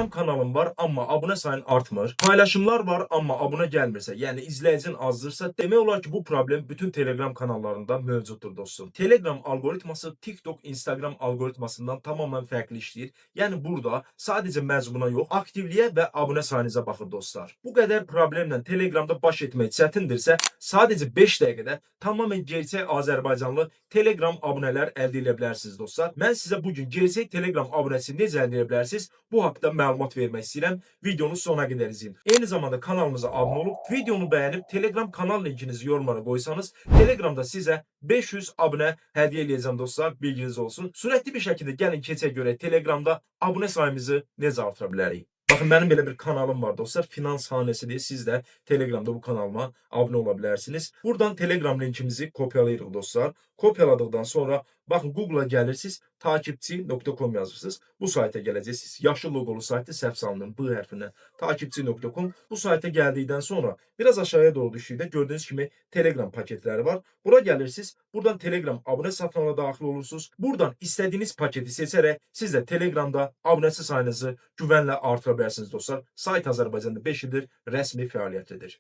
Telegram kanalın var, amma abunə sayın artmır. Paylaşımlar var, amma abunə gəlmirsə, yəni izləyicin azdırsa, demək olar ki, bu problem bütün Telegram kanallarında mövcuddur dostum. Telegram algoritması TikTok, Instagram algoritmasından tamamilə fərqli işləyir. Yəni burada sadəcə məzmuna yox, aktivliyə və abunə sayınıza baxır dostlar. Bu qədər problemlə Telegramda baş etmək çətindirsə, sadəcə 5 dəqiqədə tamamilə gerçək Azərbaycanlı Telegram abunələr əldə edə bilərsiniz dostlar. Mən sizə bugün gerçək Telegram abunəsi necə əldə edə bilərsiniz, bu haqda məlumat vermək istəyirəm. Videonu sona qədər izləyin. Eyni zamanda kanalımıza abunə olub, videonu bəyənib Telegram kanal linkinizi yorumlara qoysanız, Telegramda sizə 500 abunə hədiyyə eləyəcəm dostlar, bilginiz olsun. Sürətli bir şəkildə gəlin keçək görək Telegramda abunə sayımızı necə artıra bilərik. Baxın, mənim belə bir kanalım var dostlar. Finans Hanesidir. Siz də Telegramda bu kanalıma abunə ola bilərsiniz. Buradan Telegram linkimizi kopyalayırıq dostlar. Kopyaladıktan sonra bakın Google'a gelirsiniz, takipçi.com yazırsınız. Bu sayta geleceksiniz. Yaşlı logolu saytı səhv salınır B hərfindən. Takipçi.com. Bu sayta geldikten sonra biraz aşağıya doğru düşdükdə gördüğünüz kimi Telegram paketleri var. Bura gelirsiniz. Buradan Telegram abunə satınına daxil olursunuz. Buradan istediğiniz paketi seçerek siz de Telegramda abunəsi sayınızı güvənlə artıra bilərsiniz dostlar. Sayt Azərbaycanda 5 ildir rəsmi fəaliyyətlidir.